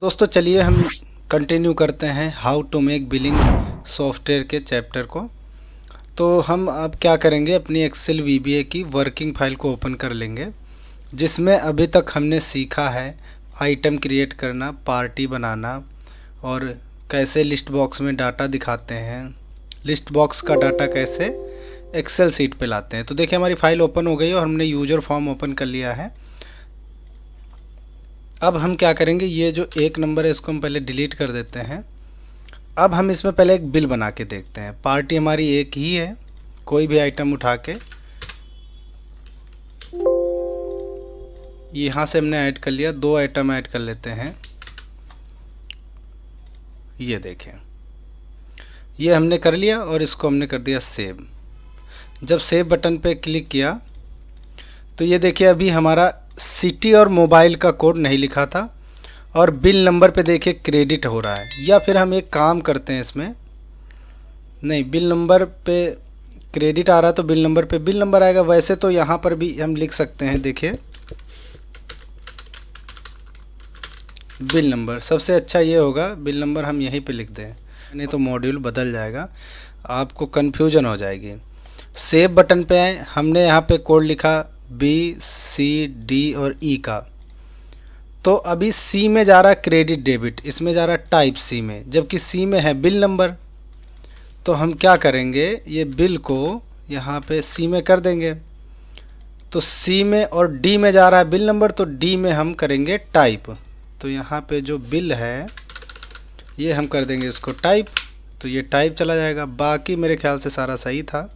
दोस्तों चलिए हम कंटिन्यू करते हैं how to make billing software के चैप्टर को। तो हम अब क्या करेंगे, अपनी एक्सेल वीबीए की वर्किंग फाइल को ओपन कर लेंगे, जिसमें अभी तक हमने सीखा है आइटम क्रिएट करना, पार्टी बनाना और कैसे लिस्ट बॉक्स में डाटा दिखाते हैं, लिस्ट बॉक्स का डाटा कैसे एक्सेल सीट पे लाते हैं। तो देखिए हमारी फाइल ओपन हो गई और हमने यूजर फॉर्म ओपन कर लिया है। अब हम क्या करेंगे, ये जो एक नंबर है इसको हम पहले डिलीट कर देते हैं। अब हम इसमें पहले एक बिल बना के देखते हैं। पार्टी हमारी एक ही है, कोई भी आइटम उठा के यहाँ से हमने ऐड कर लिया। दो आइटम ऐड कर लेते हैं। ये देखें, ये हमने कर लिया और इसको हमने कर दिया सेव। जब सेव बटन पे क्लिक किया तो ये देखिए अभी हमारा सिटी और मोबाइल का कोड नहीं लिखा था और बिल नंबर पे देखिए क्रेडिट हो रहा है। या फिर हम एक काम करते हैं, इसमें नहीं, बिल नंबर पे क्रेडिट आ रहा है तो बिल नंबर पे बिल नंबर आएगा। वैसे तो यहाँ पर भी हम लिख सकते हैं, देखिए बिल नंबर सबसे अच्छा ये होगा, बिल नंबर हम यहीं पे लिख दें, नहीं तो मॉड्यूल बदल जाएगा, आपको कन्फ्यूजन हो जाएगी। सेव बटन पे आए, हमने यहाँ पे कोड लिखा बी सी डी और ई का। तो अभी सी में जा रहा है क्रेडिट डेबिट, इसमें जा रहा है टाइप सी में, जबकि सी में है बिल नंबर। तो हम क्या करेंगे, ये बिल को यहाँ पे सी में कर देंगे। तो सी में और डी में जा रहा है बिल नंबर, तो डी में हम करेंगे टाइप। तो यहाँ पे जो बिल है ये हम कर देंगे इसको टाइप, तो ये टाइप चला जाएगा। बाकी मेरे ख्याल से सारा सही था।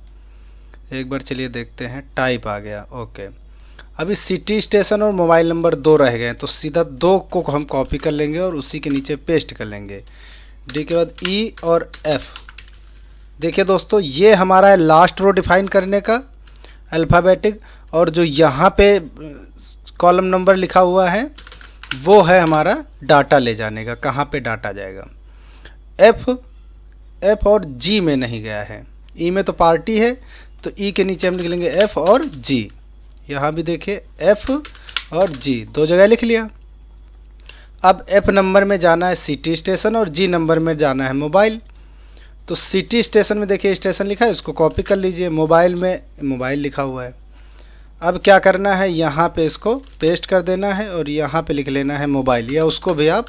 एक बार चलिए देखते हैं, टाइप आ गया, ओके। अभी सिटी, स्टेशन और मोबाइल नंबर दो रह गए, तो सीधा दो को हम कॉपी कर लेंगे और उसी के नीचे पेस्ट कर लेंगे। डी के बाद ई और एफ। देखिए दोस्तों, ये हमारा है लास्ट रो डिफाइन करने का अल्फ़ाबेटिक, और जो यहाँ पे कॉलम नंबर लिखा हुआ है वो है हमारा डाटा ले जाने का, कहाँ पे डाटा जाएगा। एफ और जी में नहीं गया है, ई में तो पार्टी है, तो ई के नीचे हम लिख लेंगे एफ और जी। यहाँ भी देखिए एफ और जी दो जगह लिख लिया। अब एफ नंबर में जाना है सिटी स्टेशन और जी नंबर में जाना है मोबाइल। तो सिटी स्टेशन में देखिए स्टेशन लिखा है, उसको कॉपी कर लीजिए। मोबाइल में मोबाइल लिखा हुआ है। अब क्या करना है, यहाँ पे इसको पेस्ट कर देना है और यहाँ पे लिख लेना है मोबाइल, या उसको भी आप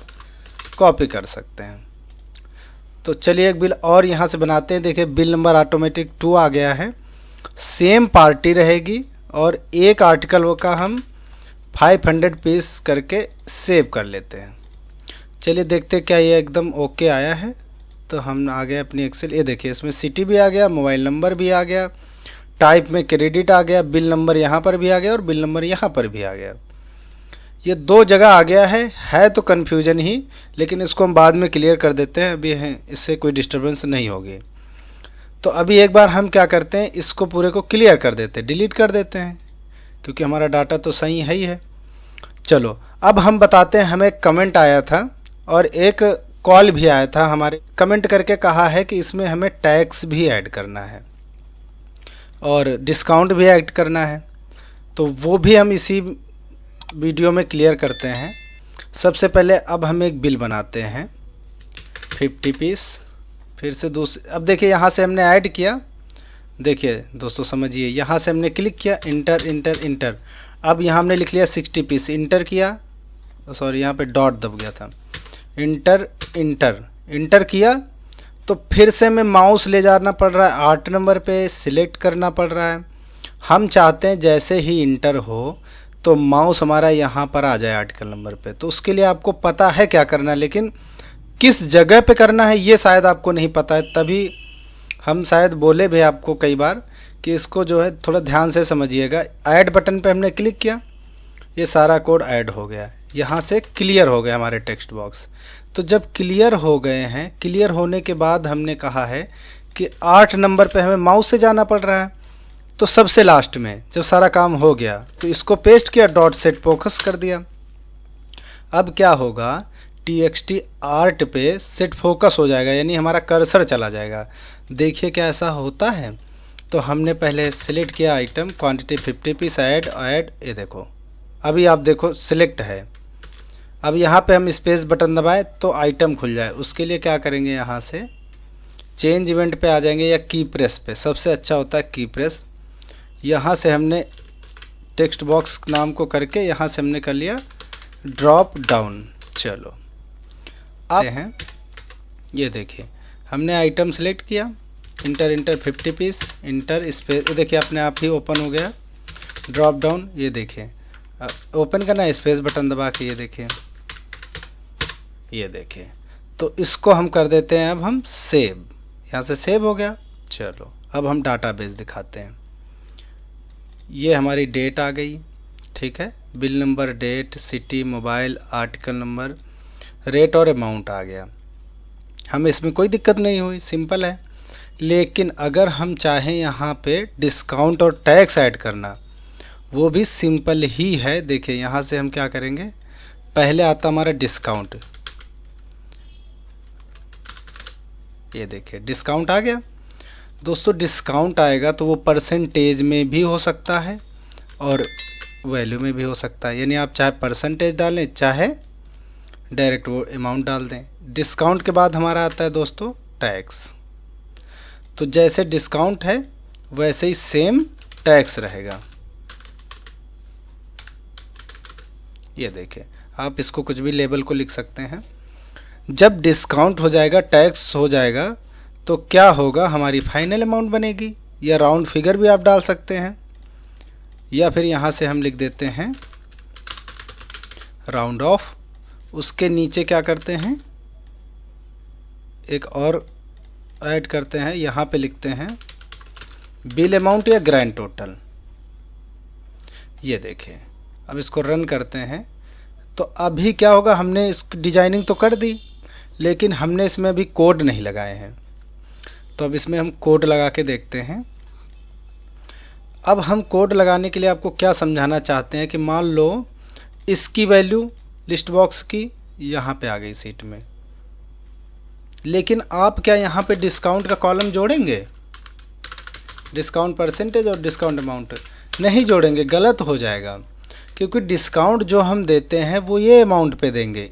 कॉपी कर सकते हैं। तो चलिए एक बिल और यहाँ से बनाते हैं। देखिए बिल नंबर ऑटोमेटिक 2 आ गया है, सेम पार्टी रहेगी और एक आर्टिकल वो का हम 500 पीस करके सेव कर लेते हैं। चलिए देखते क्या ये एकदम ओके आया है। तो हम आ गए अपनी एक्सेल, ये देखिए इसमें सिटी भी आ गया, मोबाइल नंबर भी आ गया, टाइप में क्रेडिट आ गया, बिल नंबर यहाँ पर भी आ गया और बिल नंबर यहाँ पर भी आ गया। ये दो जगह आ गया है तो कन्फ्यूजन ही, लेकिन इसको हम बाद में क्लियर कर देते हैं, अभी है इससे कोई डिस्टर्बेंस नहीं होगी। तो अभी एक बार हम क्या करते हैं, इसको पूरे को क्लियर कर देते हैं, डिलीट कर देते हैं, क्योंकि हमारा डाटा तो सही है ही है। चलो अब हम बताते हैं, हमें कमेंट आया था और एक कॉल भी आया था, हमारे कमेंट करके कहा है कि इसमें हमें टैक्स भी ऐड करना है और डिस्काउंट भी ऐड करना है। तो वो भी हम इसी वीडियो में क्लियर करते हैं। सबसे पहले अब हम एक बिल बनाते हैं 50 पीस, फिर से दूसरे। अब देखिए यहाँ से हमने ऐड किया, देखिए दोस्तों समझिए, यहाँ से हमने क्लिक किया, इंटर इंटर इंटर। अब यहाँ हमने लिख लिया 60 पीस, इंटर किया, सॉरी यहाँ पे डॉट दब गया था, इंटर इंटर इंटर किया। तो फिर से हमें माउस ले जाना पड़ रहा है, 8 नंबर पे सिलेक्ट करना पड़ रहा है। हम चाहते हैं जैसे ही इंटर हो तो माउस हमारा यहाँ पर आ जाए आर्टिकल नंबर पे। तो उसके लिए आपको पता है क्या करना है, लेकिन किस जगह पे करना है ये शायद आपको नहीं पता है। तभी हम शायद बोले भी आपको कई बार कि इसको जो है थोड़ा ध्यान से समझिएगा। ऐड बटन पे हमने क्लिक किया, ये सारा कोड ऐड हो गया, यहाँ से क्लियर हो गए हमारे टेक्स्ट बॉक्स। तो जब क्लियर हो गए हैं, क्लियर होने के बाद हमने कहा है कि 8 नंबर पे हमें माउस से जाना पड़ रहा है। तो सबसे लास्ट में जब सारा काम हो गया तो इसको पेस्ट किया, डॉट सेट फोकस कर दिया। अब क्या होगा, TXT आर्ट पे सेट फोकस हो जाएगा, यानी हमारा कर्सर चला जाएगा। देखिए क्या ऐसा होता है। तो हमने पहले सिलेक्ट किया आइटम, क्वांटिटी 50 पीस, ऐड, ये देखो अभी आप देखो सिलेक्ट है। अब यहाँ पे हम स्पेस बटन दबाएं तो आइटम खुल जाए। उसके लिए क्या करेंगे, यहाँ से चेंज इवेंट पे आ जाएंगे या की प्रेस पे, सबसे अच्छा होता है की प्रेस। यहाँ से हमने टेक्स्ट बॉक्स नाम को करके यहाँ से हमने कर लिया ड्रॉप डाउन। चलो आते हैं, ये देखिए हमने आइटम सेलेक्ट किया, इंटर 50 पीस, इंटर स्पेस, ये देखिए अपने आप ही ओपन हो गया ड्रॉप डाउन। ये देखिए ओपन करना है स्पेस बटन दबा के, ये देखिए तो इसको हम कर देते हैं अब हम सेव, यहाँ से सेव हो गया। चलो अब हम डाटाबेस दिखाते हैं। ये हमारी डेट आ गई, ठीक है, bill number, date, city, mobile, article number, rate और अमाउंट आ गया। हमें इसमें कोई दिक्कत नहीं हुई, सिंपल है। लेकिन अगर हम चाहें यहाँ पे डिस्काउंट और टैक्स ऐड करना, वो भी सिंपल ही है। देखिए यहाँ से हम क्या करेंगे, पहले आता हमारा डिस्काउंट, ये देखिए डिस्काउंट आ गया। दोस्तों डिस्काउंट आएगा तो वो परसेंटेज में भी हो सकता है और वैल्यू में भी हो सकता है, यानी आप चाहे परसेंटेज डालें चाहे डायरेक्ट वो अमाउंट डाल दें। डिस्काउंट के बाद हमारा आता है दोस्तों टैक्स, तो जैसे डिस्काउंट है वैसे ही सेम टैक्स रहेगा। ये देखिए आप इसको कुछ भी लेबल को लिख सकते हैं। जब डिस्काउंट हो जाएगा, टैक्स हो जाएगा, तो क्या होगा, हमारी फाइनल अमाउंट बनेगी, या राउंड फिगर भी आप डाल सकते हैं, या फिर यहाँ से हम लिख देते हैं राउंड ऑफ। उसके नीचे क्या करते हैं, एक और ऐड करते हैं, यहाँ पे लिखते हैं बिल अमाउंट या ग्रैंड टोटल। ये देखिए अब इसको रन करते हैं तो अभी क्या होगा, हमने इस डिजाइनिंग तो कर दी लेकिन हमने इसमें अभी कोड नहीं लगाए हैं। तो अब इसमें हम कोड लगा के देखते हैं। अब हम कोड लगाने के लिए आपको क्या समझाना चाहते हैं कि मान लो इसकी वैल्यू लिस्ट बॉक्स की यहाँ पे आ गई सीट में, लेकिन आप क्या यहाँ पे डिस्काउंट का कॉलम जोड़ेंगे, डिस्काउंट परसेंटेज और डिस्काउंट अमाउंट नहीं जोड़ेंगे, गलत हो जाएगा। क्योंकि डिस्काउंट जो हम देते हैं वो ये अमाउंट पे देंगे,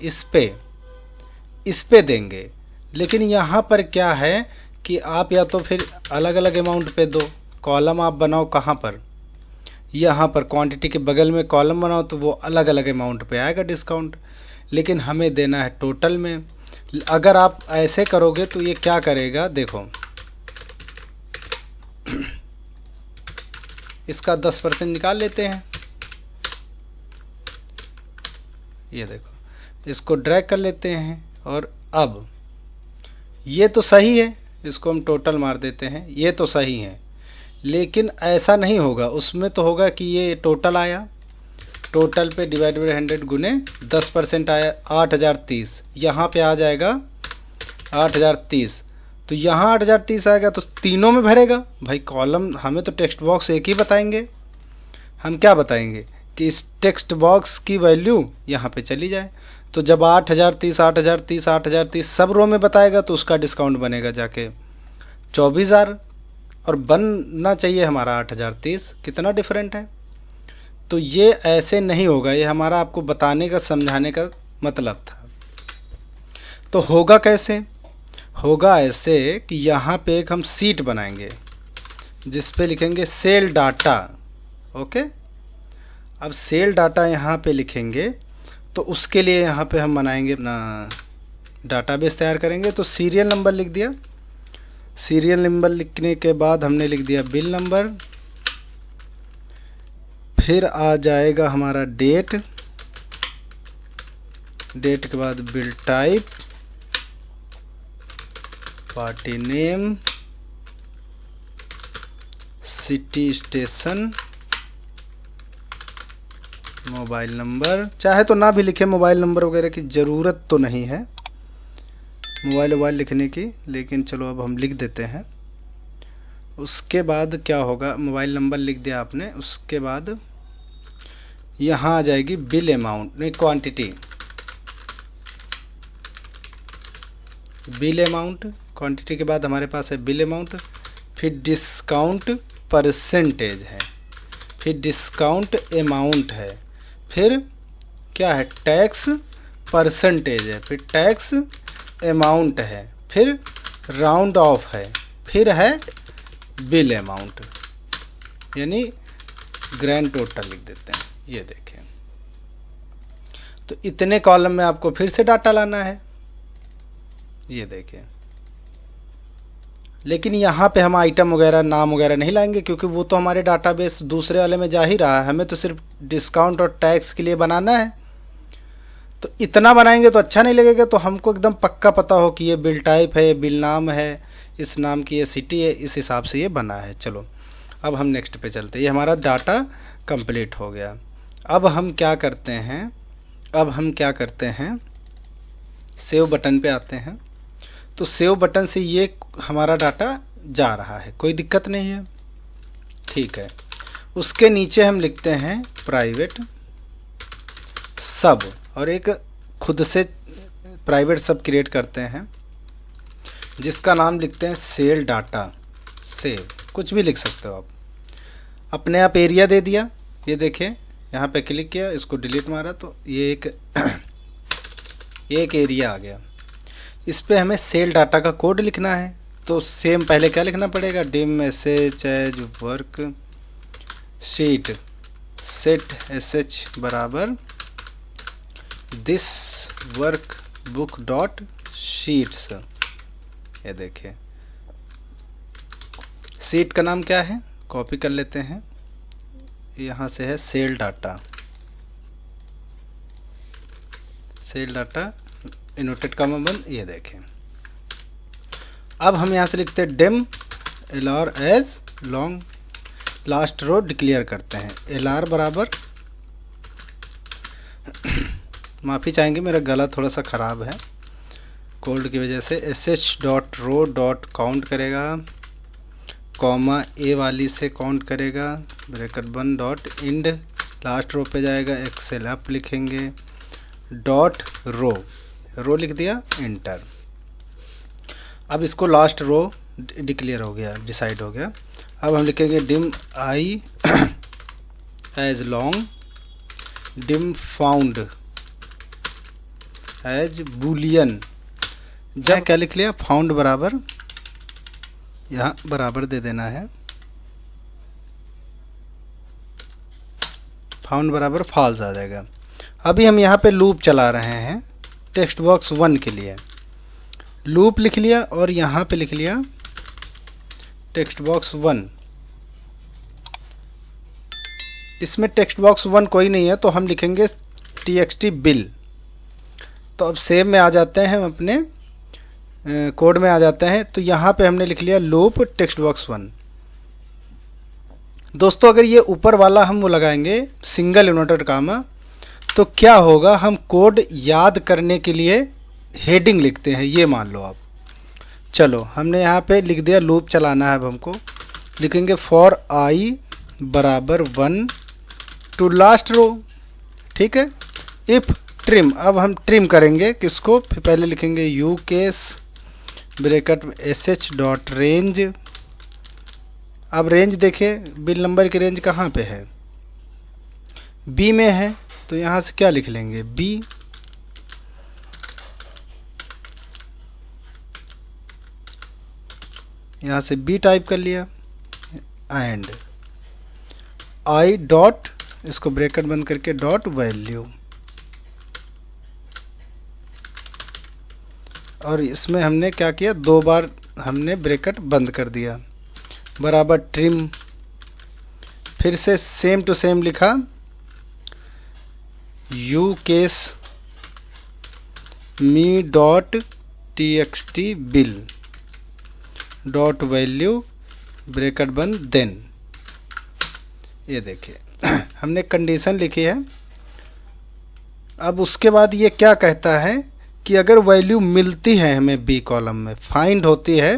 इस पे देंगे। लेकिन यहाँ पर क्या है कि आप या तो फिर अलग अलग अमाउंट पे दो, कॉलम आप बनाओ कहाँ पर, यहाँ पर क्वांटिटी के बगल में कॉलम बनाओ तो वो अलग अलग अमाउंट पे आएगा डिस्काउंट, लेकिन हमें देना है टोटल में। अगर आप ऐसे करोगे तो ये क्या करेगा, देखो इसका 10% निकाल लेते हैं। ये देखो इसको ड्रैग कर लेते हैं और अब ये तो सही है, इसको हम टोटल मार देते हैं, ये तो सही है। लेकिन ऐसा नहीं होगा, उसमें तो होगा कि ये टोटल आया, टोटल पे डिवाइड बाई 100 गुने 10% आया 8030, यहाँ पे आ जाएगा 8030, तो यहाँ 8030 आएगा तो तीनों में भरेगा। भाई कॉलम हमें तो टेक्स्ट बॉक्स एक ही बताएंगे, हम क्या बताएंगे कि इस टेक्स्ट बॉक्स की वैल्यू यहाँ पे चली जाए। तो जब 8030 8030 8030 सब रो में बताएगा तो उसका डिस्काउंट बनेगा जाके 24000 और बनना चाहिए हमारा 8030। कितना डिफरेंट है। तो ये ऐसे नहीं होगा, ये हमारा आपको बताने का समझाने का मतलब था। तो होगा कैसे, होगा ऐसे कि यहाँ पे एक हम सीट बनाएंगे जिस पे लिखेंगे सेल डाटा। ओके, अब सेल डाटा यहाँ पे लिखेंगे तो उसके लिए यहाँ पे हम बनाएंगे अपना डाटाबेस तैयार करेंगे। तो सीरियल नंबर लिख दिया, सीरियल नंबर लिखने के बाद हमने लिख दिया बिल नंबर, फिर आ जाएगा हमारा डेट, डेट के बाद bill type, party name, city station, mobile number. चाहे तो ना भी लिखे, मोबाइल नंबर वगैरह की ज़रूरत तो नहीं है मोबाइल लिखने की, लेकिन चलो अब हम लिख देते हैं। उसके बाद क्या होगा, मोबाइल नंबर लिख दिया आपने, उसके बाद यहाँ आ जाएगी बिल अमाउंट, नहीं क्वांटिटी, बिल अमाउंट, क्वांटिटी के बाद हमारे पास है बिल अमाउंट, फिर डिस्काउंट परसेंटेज है, फिर डिस्काउंट अमाउंट है, फिर क्या है टैक्स परसेंटेज है, फिर टैक्स अमाउंट है, फिर राउंड ऑफ है, फिर है बिल अमाउंट, यानी ग्रैंड टोटल लिख देते हैं। ये देखें, तो इतने कॉलम में आपको फिर से डाटा लाना है। ये देखें, लेकिन यहाँ पे हम आइटम वगैरह नाम वगैरह नहीं लाएंगे, क्योंकि वो तो हमारे डाटाबेस दूसरे वाले में जा ही रहा है। हमें तो सिर्फ डिस्काउंट और टैक्स के लिए बनाना है। तो इतना बनाएंगे तो अच्छा नहीं लगेगा। तो हमको एकदम पक्का पता हो कि ये बिल टाइप है, बिल नाम है, इस नाम की ये सिटी है, इस हिसाब से ये बना है। चलो अब हम नेक्स्ट पे चलते हैं। ये हमारा डाटा कंप्लीट हो गया। अब हम क्या करते हैं, सेव बटन पे आते हैं। तो सेव बटन से ये हमारा डाटा जा रहा है, कोई दिक्कत नहीं है, ठीक है। उसके नीचे हम लिखते हैं प्राइवेट सब, और एक खुद से प्राइवेट सब क्रिएट करते हैं जिसका नाम लिखते हैं सेल डाटा सेव। कुछ भी लिख सकते हो आप, अपने आप एरिया दे दिया। ये देखें, यहाँ पे क्लिक किया, इसको डिलीट मारा तो ये एक एरिया आ गया। इस पे हमें सेल डाटा का कोड लिखना है। तो सेम पहले क्या लिखना पड़ेगा, dim sh as worksheet set sh बराबर this workbook dot sheets. ये देखिए, शीट का नाम क्या है, कॉपी कर लेते हैं, यहाँ से है सेल डाटा इनवर्टेड कॉमा बंद। ये देखें, अब हम यहाँ से लिखते हैं dim lr as long, last row declare करते हैं lr बराबर माफ़ी चाहेंगे, मेरा गला थोड़ा सा ख़राब है कोल्ड की वजह से। sh dot row dot count करेगा, कॉमा ए वाली से काउंट करेगा, ब्रैकेट बंद, डॉट इंड, लास्ट रो पे जाएगा, एक्सेल अप लिखेंगे, डॉट रो लिख दिया, इंटर। अब इसको लास्ट रो डिक्लेयर हो गया, डिसाइड हो गया। अब हम लिखेंगे dim i as long, dim found as Boolean. जब क्या लिख लिया, फाउंड बराबर, यहाँ बराबर दे देना है, फाउंड बराबर फॉल्स आ जाएगा। अभी हम यहाँ पे लूप चला रहे हैं टेक्स्ट बॉक्स 1 के लिए। लूप लिख लिया और यहाँ पे लिख लिया टेक्स्ट बॉक्स 1। इसमें टेक्स्ट बॉक्स 1 कोई नहीं है तो हम लिखेंगे txt बिल। तो अब सेव में आ जाते हैं, हम अपने कोड में आ जाते हैं। तो यहाँ पे हमने लिख लिया लूप टेक्स्ट बॉक्स 1। दोस्तों अगर ये ऊपर वाला हम वो लगाएंगे सिंगल इन्वर्टेड कामा, तो क्या होगा, हम कोड याद करने के लिए हेडिंग लिखते हैं, ये मान लो आप। चलो हमने यहाँ पे लिख दिया, लूप चलाना है। अब हमको लिखेंगे फॉर आई बराबर 1 टू लास्ट रो, ठीक है। इफ ट्रिम, अब हम ट्रिम करेंगे किसको, फिर पहले लिखेंगे यू केस ब्रैकेट में sh डॉट रेंज। अब रेंज देखें, बिल नंबर की रेंज कहाँ पे है, बी में है, तो यहाँ से क्या लिख लेंगे, बी। यहाँ से बी टाइप कर लिया, एंड आई डॉट, इसको ब्रैकेट बंद करके डॉट वैल्यू, और इसमें हमने क्या किया, 2 बार हमने ब्रैकेट बंद कर दिया, बराबर ट्रिम। फिर से सेम टू सेम लिखा, you case me dot txt bill dot value bracket बंद देन। ये देखिए हमने कंडीशन लिखी है। अब उसके बाद ये क्या कहता है कि अगर वैल्यू मिलती है हमें बी कॉलम में, फाइंड होती है,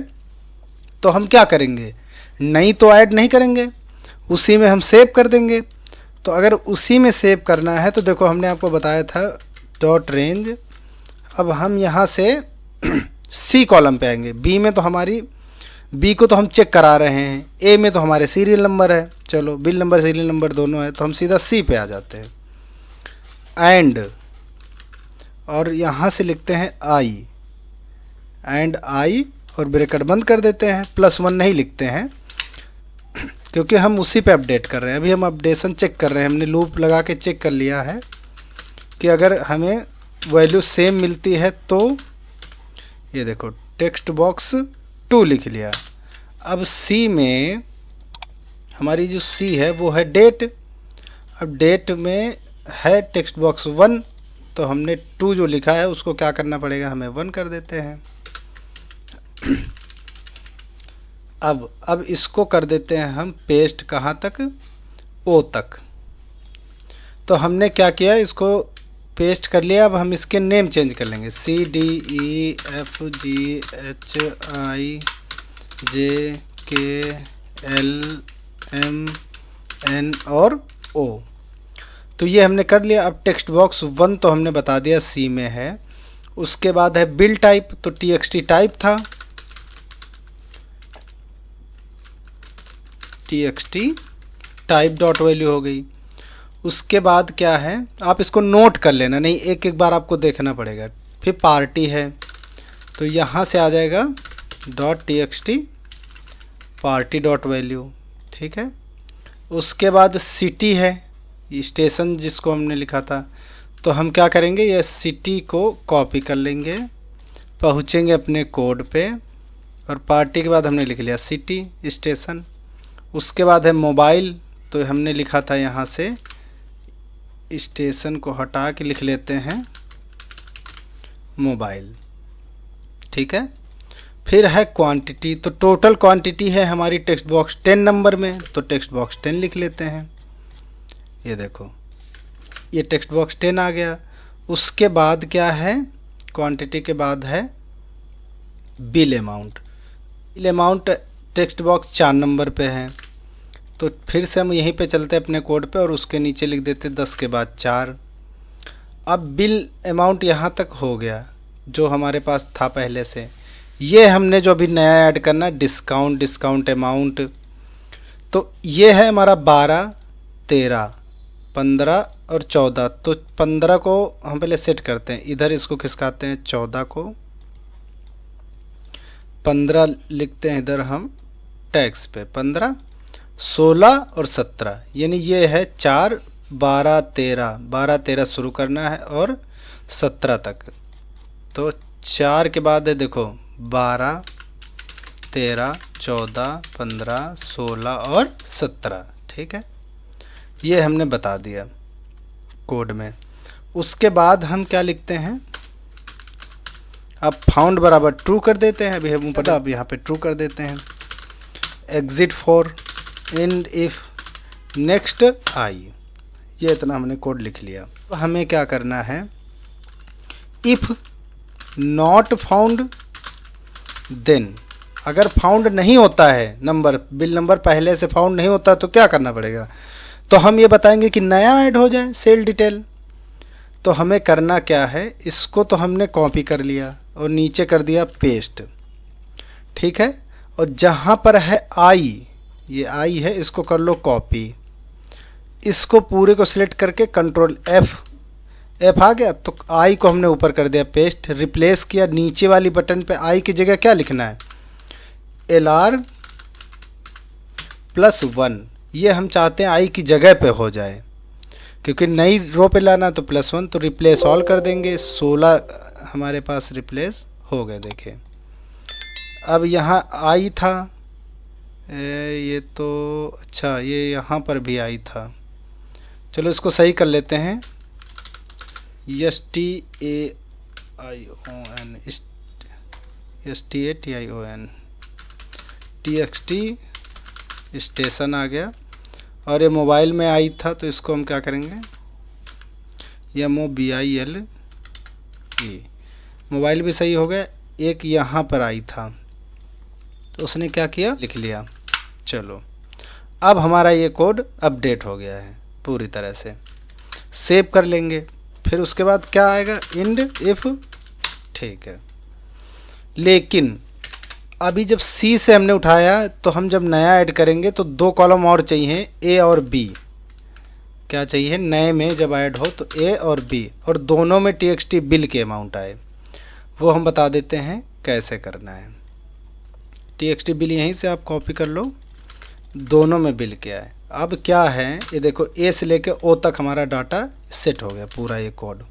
तो हम क्या करेंगे, नहीं तो ऐड नहीं करेंगे, उसी में हम सेव कर देंगे। तो अगर उसी में सेव करना है तो देखो हमने आपको बताया था डॉट रेंज। अब हम यहाँ से सी कॉलम पे आएंगे। बी में तो हमारी, बी को तो हम चेक करा रहे हैं, ए में तो हमारे सीरियल नंबर है, चलो बिल नंबर सीरियल नंबर दोनों है, तो हम सीधा सी पे आ जाते हैं। एंड और यहाँ से लिखते हैं आई एंड आई और ब्रैकेट बंद कर देते हैं। +1 नहीं लिखते हैं क्योंकि हम उसी पे अपडेट कर रहे हैं। अभी हम अपडेशन चेक कर रहे हैं, हमने लूप लगा के चेक कर लिया है कि अगर हमें वैल्यू सेम मिलती है तो ये देखो टेक्स्ट बॉक्स 2 लिख लिया। अब सी में हमारी जो सी है वो है डेट। अब डेट में है टेक्स्ट बॉक्स 1, तो हमने 2 जो लिखा है उसको क्या करना पड़ेगा, हमें 1 कर देते हैं। अब इसको कर देते हैं हम पेस्ट कहाँ तक, ओ तक। तो हमने क्या किया, इसको पेस्ट कर लिया। अब हम इसके नेम चेंज कर लेंगे, CDEFGHIJKLMN और O। तो ये हमने कर लिया। अब टेक्स्ट बॉक्स 1 तो हमने बता दिया सी में है। उसके बाद है बिल टाइप, तो TXT टाइप था, TXT टाइप डॉट वैल्यू हो गई। उसके बाद क्या है, आप इसको नोट कर लेना, नहीं एक एक बार आपको देखना पड़ेगा। फिर पार्टी है तो यहाँ से आ जाएगा .txt पार्टी डॉट वैल्यू, ठीक है। उसके बाद सिटी है, स्टेशन जिसको हमने लिखा था, तो हम क्या करेंगे, ये सिटी को कॉपी कर लेंगे, पहुँचेंगे अपने कोड पे और पार्टी के बाद हमने लिख लिया सिटी स्टेशन। उसके बाद है मोबाइल, तो हमने लिखा था यहाँ से स्टेशन को हटा के लिख लेते हैं मोबाइल, ठीक है। फिर है क्वांटिटी, तो टोटल क्वांटिटी है हमारी टेक्स्ट बॉक्स 10 नंबर में, तो टेक्स्ट बॉक्स 10 लिख लेते हैं। ये देखो ये टेक्स्ट बॉक्स 10 आ गया। उसके बाद क्या है, क्वांटिटी के बाद है bill amount. Bill amount text box 4 number पे है, तो फिर से हम यहीं पे चलते हैं अपने कोड पे और उसके नीचे लिख देते 10 के बाद 4। अब बिल अमाउंट यहाँ तक हो गया जो हमारे पास था पहले से। ये हमने जो अभी नया ऐड करना डिस्काउंट अमाउंट, तो ये है हमारा 12, 13, 15 और 14। तो 15 को हम पहले सेट करते हैं, इधर इसको खिसकाते हैं 14 को, 15 लिखते हैं इधर हम टैक्स पे 15, 16 और 17, यानी ये है 4, 12, 13 शुरू करना है और 17 तक। तो 4 के बाद है देखो 12, 13, 14, 15, 16 और 17, ठीक है। ये हमने बता दिया कोड में। उसके बाद हम क्या लिखते हैं, अब फाउंड बराबर ट्रू कर देते हैं, अभी हम पता, अब यहाँ पे ट्रू कर देते हैं। Exit for and if next I, ये इतना हमने कोड लिख लिया। तो हमें क्या करना है, इफ नॉट फाउंड देन, अगर फाउंड नहीं होता है नंबर, बिल नंबर पहले से फाउंड नहीं होता तो क्या करना पड़ेगा, तो हम ये बताएंगे कि नया ऐड हो जाए सेल डिटेल। तो हमें करना क्या है, इसको तो हमने कॉपी कर लिया और नीचे कर दिया पेस्ट, ठीक है। और जहाँ पर है आई, ये आई है, इसको कर लो कॉपी। इसको पूरे को सिलेक्ट करके कंट्रोल F आ गया, तो आई को हमने ऊपर कर दिया पेस्ट, रिप्लेस किया। नीचे वाली बटन पे आई की जगह क्या लिखना है, LR+1, ये हम चाहते हैं आई की जगह पे हो जाए, क्योंकि नई रो पे लाना तो +1, तो रिप्लेस ऑल कर देंगे। 16 हमारे पास रिप्लेस हो गए, देखिए। अब यहाँ आई था, ये तो अच्छा, ये यहाँ पर भी आई था, चलो इसको सही कर लेते हैं। STAION TXT स्टेशन आ गया। और ये मोबाइल में आई था, तो इसको हम क्या करेंगे, MOBILE, मोबाइल भी सही हो गया। एक यहाँ पर आई था, तो उसने क्या किया, लिख लिया। चलो अब हमारा ये कोड अपडेट हो गया है पूरी तरह से, सेव कर लेंगे। फिर उसके बाद क्या आएगा, इंड इफ, ठीक है। लेकिन अभी जब सी से हमने उठाया, तो हम जब नया ऐड करेंगे तो 2 कॉलम और चाहिए, ए और बी। क्या चाहिए, नए में जब ऐड हो तो ए और बी और दोनों में टीएक्सटी बिल के अमाउंट आए, वो हम बता देते हैं कैसे करना है। टीएक्सटी बिल यहीं से आप कॉपी कर लो, दोनों में बिल क्या है। अब क्या है, ये देखो ए से लेके ओ तक हमारा डाटा सेट हो गया पूरा ये कोड।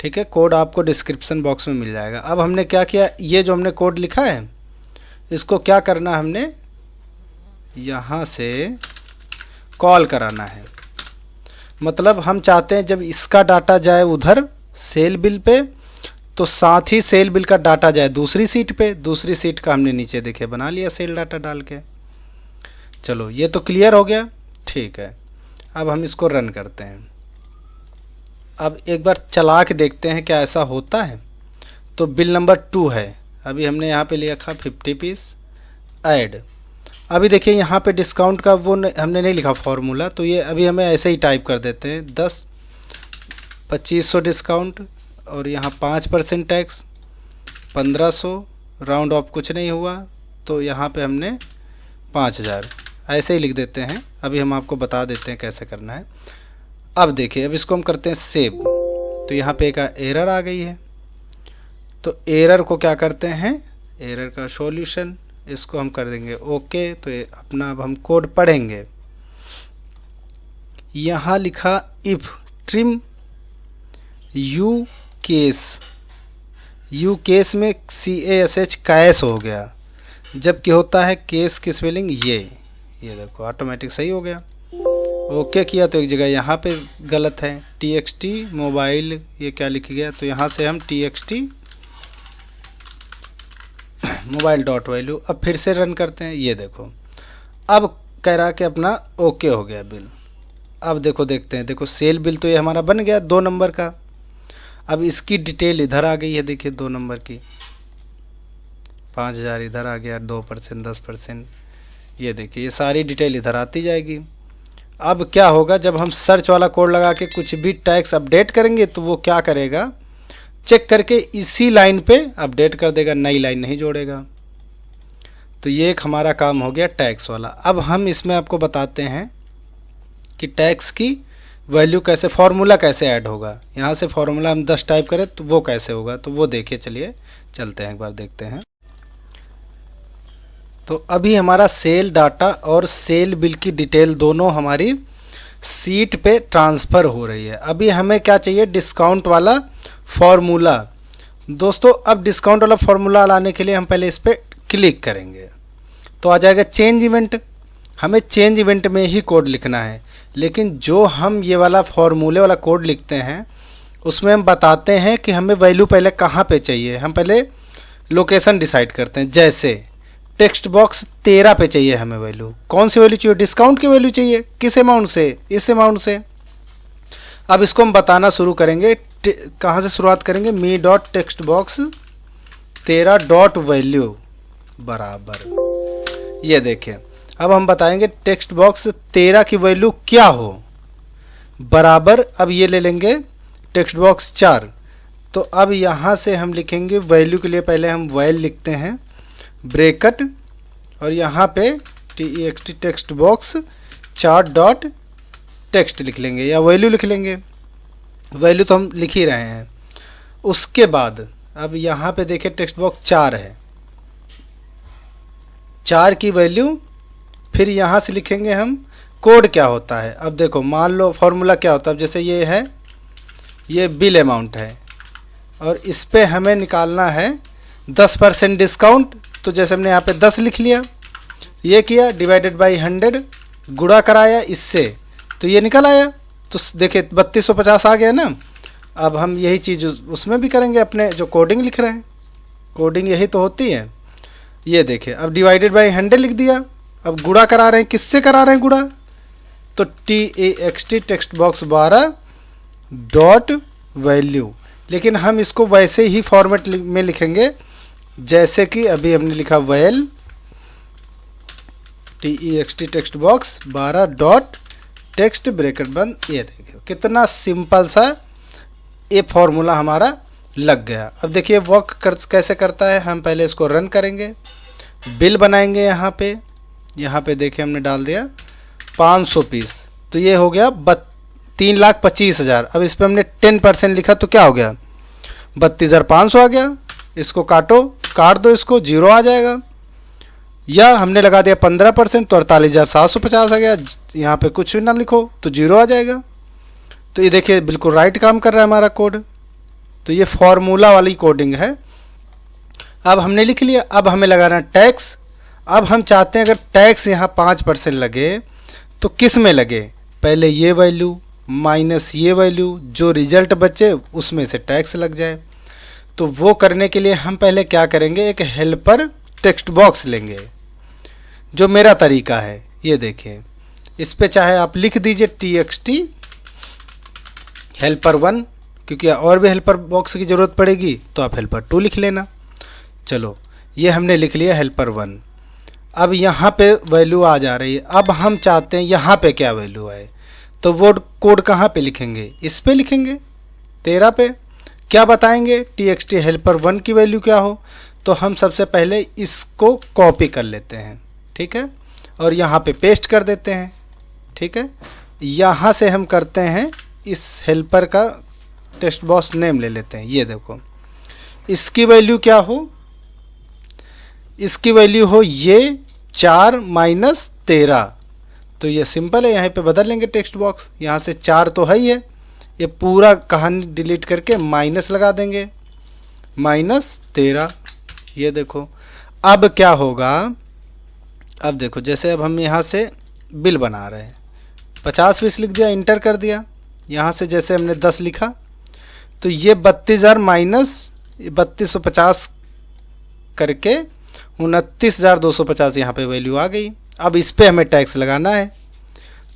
ठीक है, कोड आपको डिस्क्रिप्शन बॉक्स में मिल जाएगा। अब हमने क्या किया, ये जो हमने कोड लिखा है इसको क्या करना, हमने यहाँ से कॉल कराना है। मतलब हम चाहते हैं जब इसका डाटा जाए उधर सेल बिल पे, तो साथ ही सेल बिल का डाटा जाए दूसरी सीट पे। दूसरी सीट का हमने नीचे देखे बना लिया सेल डाटा डाल के। चलो ये तो क्लियर हो गया, ठीक है। अब हम इसको रन करते हैं। अब एक बार चला के देखते हैं क्या ऐसा होता है। तो बिल नंबर 2 है, अभी हमने यहाँ पे लिखा 50 पीस ऐड। अभी देखिए यहाँ पे डिस्काउंट का वो हमने नहीं लिखा फॉर्मूला, तो ये अभी हमें ऐसे ही टाइप कर देते हैं 10 2500 डिस्काउंट और यहाँ 5% टैक्स 1500, राउंड ऑफ कुछ नहीं हुआ तो यहाँ पे हमने 5000 ऐसे ही लिख देते हैं। अभी हम आपको बता देते हैं कैसे करना है। अब देखिए, अब इसको हम करते हैं सेव। तो यहाँ पे एक एरर आ गई है, तो एरर को क्या करते हैं, एरर का सॉल्यूशन, इसको हम कर देंगे ओके। तो ये अपना अब हम कोड पढ़ेंगे। यहाँ लिखा if trim you case, you case में CASH कैश हो गया, जबकि होता है केस की स्पेलिंग ये देखो ऑटोमेटिक सही हो गया। ओके किया तो एक जगह यहाँ पे गलत है, TXT मोबाइल ये क्या लिख गया, तो यहाँ से हम TXT मोबाइल डॉट वैल्यू। अब फिर से रन करते हैं, ये देखो अब कह रहा कि अपना ओके हो गया बिल। अब देखो देखते हैं, देखो सेल बिल तो ये हमारा बन गया 2 नंबर का। अब इसकी डिटेल इधर आ गई है, देखिए 2 नंबर की 5000 इधर आ गया, 2% 10%, ये देखिए ये सारी डिटेल इधर आती जाएगी। अब क्या होगा, जब हम सर्च वाला कोड लगा के कुछ भी टैक्स अपडेट करेंगे तो वो क्या करेगा, चेक करके इसी लाइन पे अपडेट कर देगा, नई लाइन नहीं जोड़ेगा। तो ये एक हमारा काम हो गया टैक्स वाला। अब हम इसमें आपको बताते हैं कि टैक्स की वैल्यू कैसे, फॉर्मूला कैसे ऐड होगा। यहाँ से फॉर्मूला हम 10 टाइप करें तो वो कैसे होगा, तो वो देखिए, चलिए चलते हैं एक बार देखते हैं। तो अभी हमारा सेल डाटा और सेल बिल की डिटेल दोनों हमारी सीट पे ट्रांसफ़र हो रही है। अभी हमें क्या चाहिए, डिस्काउंट वाला फॉर्मूला। दोस्तों अब डिस्काउंट वाला फॉर्मूला लाने के लिए हम पहले इस पर क्लिक करेंगे तो आ जाएगा चेंज इवेंट। हमें चेंज इवेंट में ही कोड लिखना है, लेकिन जो हम ये वाला फॉर्मूले वाला कोड लिखते हैं उसमें हम बताते हैं कि हमें वैल्यू पहले कहाँ पे चाहिए। हम पहले लोकेशन डिसाइड करते हैं, जैसे टेक्स्ट बॉक्स 13 पे चाहिए हमें वैल्यू। कौन सी वैल्यू चाहिए, डिस्काउंट की वैल्यू चाहिए। किस अमाउंट से, इस अमाउंट से। अब इसको हम बताना शुरू करेंगे, कहाँ से शुरुआत करेंगे, me dot text box 13 dot value बराबर, ये देखें। अब हम बताएंगे टेक्स्ट बॉक्स 13 की वैल्यू क्या हो, बराबर। अब ये ले लेंगे टेक्स्ट बॉक्स 4। तो अब यहाँ से हम लिखेंगे वैल्यू के लिए पहले हम वैल लिखते हैं ब्रैकेट और यहाँ पे TEXT text box 4 dot text लिख लेंगे या वैल्यू लिख लेंगे। वैल्यू तो हम लिख ही रहे हैं। उसके बाद अब यहाँ पे देखिए टेक्स्ट बॉक्स 4 है, 4 की वैल्यू फिर यहाँ से लिखेंगे हम कोड क्या होता है। अब देखो मान लो फॉर्मूला क्या होता है, अब जैसे ये है, ये बिल अमाउंट है और इस पे हमें निकालना है 10% डिस्काउंट। तो जैसे हमने यहाँ पे 10 लिख लिया, ये किया डिवाइडेड बाई 100, गुणा कराया इससे तो ये निकल आया। तो देखिए 3250 आ गया ना। अब हम यही चीज़ उसमें भी करेंगे, अपने जो कोडिंग लिख रहे हैं, कोडिंग यही तो होती है। ये देखिए अब डिवाइडेड बाई 100 लिख दिया। अब गुणा करा रहे हैं, किससे करा रहे हैं गुणा, तो TEXT text box 12 dot value. लेकिन हम इसको वैसे ही फॉर्मेट में लिखेंगे जैसे कि अभी हमने लिखा val TEXT text box 12 dot text bracket बंद। ये देखिए कितना सिंपल सा ये फॉर्मूला हमारा लग गया। अब देखिए वर्क कैसे करता है। हम पहले इसको रन करेंगे, बिल बनाएंगे। यहाँ पे देखिए हमने डाल दिया 500 पीस, तो ये हो गया 3,25,000। अब इस पर हमने 10% लिखा तो क्या हो गया, 32,500 आ गया। इसको काटो, काट दो, इसको 0 आ जाएगा। या हमने लगा दिया 15% तो 48,750 आ गया। यहाँ पे कुछ भी ना लिखो तो 0 आ जाएगा। तो ये देखिए बिल्कुल राइट काम कर रहा है हमारा कोड। तो ये फॉर्मूला वाली कोडिंग है। अब हमने लिख लिया। अब हमें लगाना टैक्स। अब हम चाहते हैं अगर टैक्स यहाँ 5% लगे तो किस में लगे, पहले ये वैल्यू माइनस ये वैल्यू, जो रिजल्ट बचे उसमें से टैक्स लग जाए। तो वो करने के लिए हम पहले क्या करेंगे, एक हेल्पर टेक्स्ट बॉक्स लेंगे, जो मेरा तरीका है। ये देखिए, इस पे चाहे आप लिख दीजिए txt हेल्पर 1, क्योंकि और भी हेल्पर बॉक्स की ज़रूरत पड़ेगी तो आप हेल्पर 2 लिख लेना। चलो, ये हमने लिख लिया हेल्पर 1। अब यहाँ पे वैल्यू आ जा रही है। अब हम चाहते हैं यहाँ पे क्या वैल्यू आए, तो वो कोड कहाँ पे लिखेंगे, इस पे लिखेंगे 13 पे। क्या बताएंगे txt हेल्पर 1 की वैल्यू क्या हो, तो हम सबसे पहले इसको कॉपी कर लेते हैं, ठीक है, और यहाँ पे पेस्ट कर देते हैं, ठीक है। यहाँ से हम करते हैं इस हेल्पर का टेक्स्ट बॉक्स नेम ले लेते हैं। ये देखो, इसकी वैल्यू क्या हो, इसकी वैल्यू हो ये 4 माइनस 13। तो ये सिंपल है, यहाँ पे बदल लेंगे टेक्स्ट बॉक्स। यहाँ से 4 तो है ही है, ये पूरा कहानी डिलीट करके माइनस लगा देंगे, माइनस 13। ये देखो अब क्या होगा। अब देखो, जैसे अब हम यहाँ से बिल बना रहे हैं, 50-20 लिख दिया, इंटर कर दिया। यहाँ से जैसे हमने 10 लिखा तो ये 32,000 माइनस 3250 करके 29,250 यहाँ पे वैल्यू आ गई। अब इस पे हमें टैक्स लगाना है।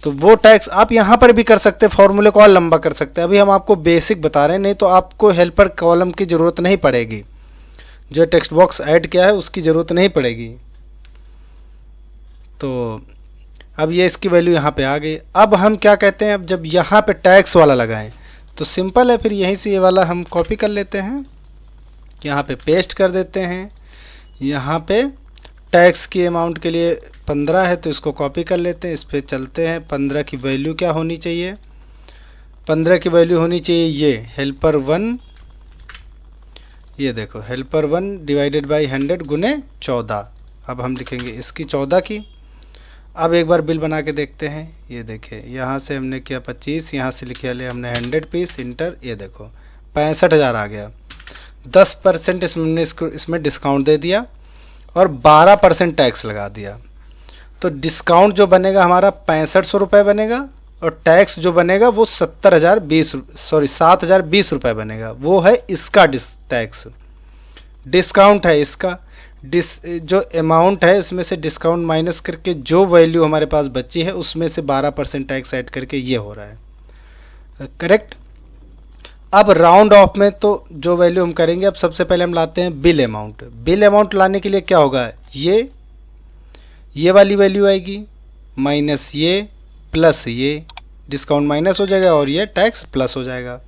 तो वो टैक्स आप यहाँ पर भी कर सकते हैं, फॉर्मूले को और लंबा कर सकते हैं। अभी हम आपको बेसिक बता रहे हैं, नहीं तो आपको हेल्पर कॉलम की ज़रूरत नहीं पड़ेगी। जो टेक्स्ट बॉक्स ऐड किया है उसकी ज़रूरत नहीं पड़ेगी। तो अब ये इसकी वैल्यू यहाँ पे आ गई। अब हम क्या कहते हैं, अब जब यहाँ पे टैक्स वाला लगाएं तो सिंपल है, फिर यहीं से ये वाला हम कॉपी कर लेते हैं, यहाँ पे पेस्ट कर देते हैं। यहाँ पे टैक्स की अमाउंट के लिए 15 है तो इसको कॉपी कर लेते हैं, इस पर चलते हैं। 15 की वैल्यू क्या होनी चाहिए, 15 की वैल्यू होनी चाहिए ये हेल्पर 1। ये देखो हेल्पर 1 डिवाइडेड बाई 100 गुने 14। अब हम लिखेंगे इसकी 14 की। अब एक बार बिल बना के देखते हैं। ये देखिए, यहाँ से हमने किया 25, यहाँ से लिखा ले हमने 100 पीस, इंटर। ये देखो 65,000 आ गया। 10% इसमें डिस्काउंट दे दिया और 12% टैक्स लगा दिया। तो डिस्काउंट जो बनेगा हमारा 6500 रुपये बनेगा, और टैक्स जो बनेगा वो 7,020 रुपये बनेगा। वो है इसका टैक्स, डिस्काउंट है इसका। जो अमाउंट है उसमें से डिस्काउंट माइनस करके जो वैल्यू हमारे पास बची है उसमें से 12% टैक्स ऐड करके ये हो रहा है, करेक्ट। अब राउंड ऑफ में तो जो वैल्यू हम करेंगे, अब सबसे पहले हम लाते हैं बिल अमाउंट। बिल अमाउंट लाने के लिए क्या होगा, ये वाली वैल्यू आएगी माइनस ये प्लस ये, डिस्काउंट माइनस हो जाएगा और ये टैक्स प्लस हो जाएगा।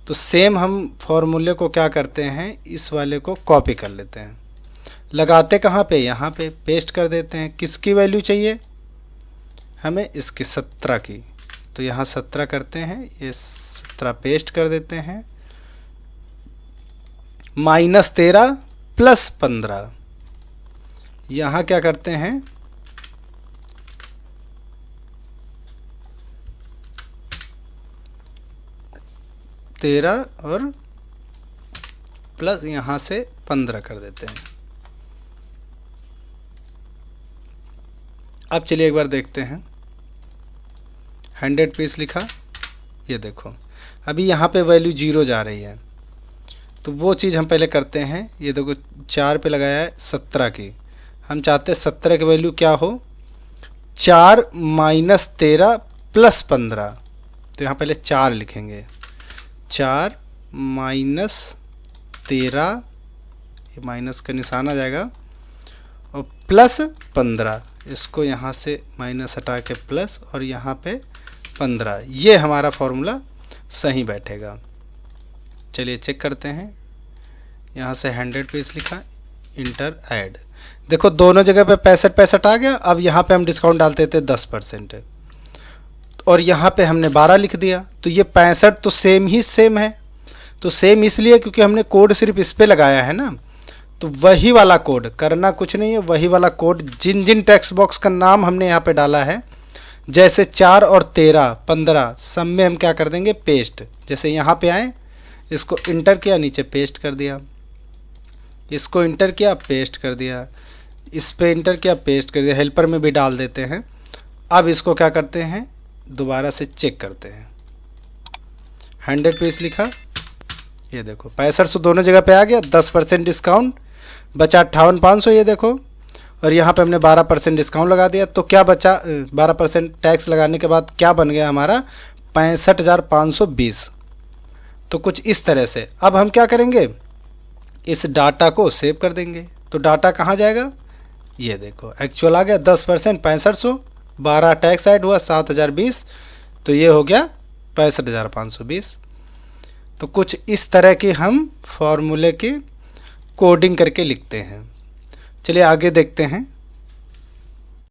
तो सेम हम फॉर्मूले को क्या करते हैं, इस वाले को कॉपी कर लेते हैं। लगाते कहाँ पे, यहाँ पे पेस्ट कर देते हैं। किसकी वैल्यू चाहिए हमें, इसकी 17 की। तो यहाँ 17 करते हैं, ये 17 पेस्ट कर देते हैं। माइनस 13 प्लस 15, यहाँ क्या करते हैं, तेरह और प्लस यहाँ से 15 कर देते हैं। अब चलिए एक बार देखते हैं। 100 पीस लिखा, ये देखो अभी यहाँ पे वैल्यू 0 जा रही है। तो वो चीज़ हम पहले करते हैं। ये देखो 4 पे लगाया है 17 की, हम चाहते हैं 17 की वैल्यू क्या हो, 4 माइनस 13 प्लस 15। तो यहाँ पहले 4 लिखेंगे, 4 माइनस 13, ये माइनस का निशान आ जाएगा, और प्लस 15। इसको यहाँ से माइनस हटा के प्लस, और यहाँ पे 15। ये हमारा फॉर्मूला सही बैठेगा। चलिए चेक करते हैं। यहाँ से 100 पीस लिखा, इंटर ऐड। देखो दोनों जगह पे 65 आ गया। अब यहाँ पे हम डिस्काउंट डालते थे 10%। और यहाँ पे हमने 12 लिख दिया, तो ये 65 तो सेम ही सेम है। तो सेम इसलिए क्योंकि हमने कोड सिर्फ इस पे लगाया है ना, तो वही वाला कोड, करना कुछ नहीं है, वही वाला कोड जिन जिन टेक्स्ट बॉक्स का नाम हमने यहाँ पे डाला है, जैसे 4 और 13 15 सब में हम क्या कर देंगे, पेस्ट। जैसे यहाँ पे आए, इसको इंटर किया, नीचे पेस्ट कर दिया, इसको इंटर किया, पेस्ट कर दिया, इस पे इंटर किया, पेस्ट कर दिया, हेल्पर में भी डाल देते हैं। अब इसको क्या करते हैं, दोबारा से चेक करते हैं। 100 पीस लिखा, ये देखो 6500 दोनों जगह पे आ गया, 10% डिस्काउंट, बचा 58,500, ये देखो। और यहाँ पे हमने 12% डिस्काउंट लगा दिया, तो क्या बचा, 12% टैक्स लगाने के बाद क्या बन गया हमारा, 65,520। तो कुछ इस तरह से। अब हम क्या करेंगे, इस डाटा को सेव कर देंगे। तो डाटा कहाँ जाएगा, ये देखो एक्चुअल आ गया 10%, 6500, 12 टैक्स ऐड हुआ 7,020, तो ये हो गया 65,520। तो कुछ इस तरह की हम फॉर्मूले की कोडिंग करके लिखते हैं। चलिए आगे देखते हैं।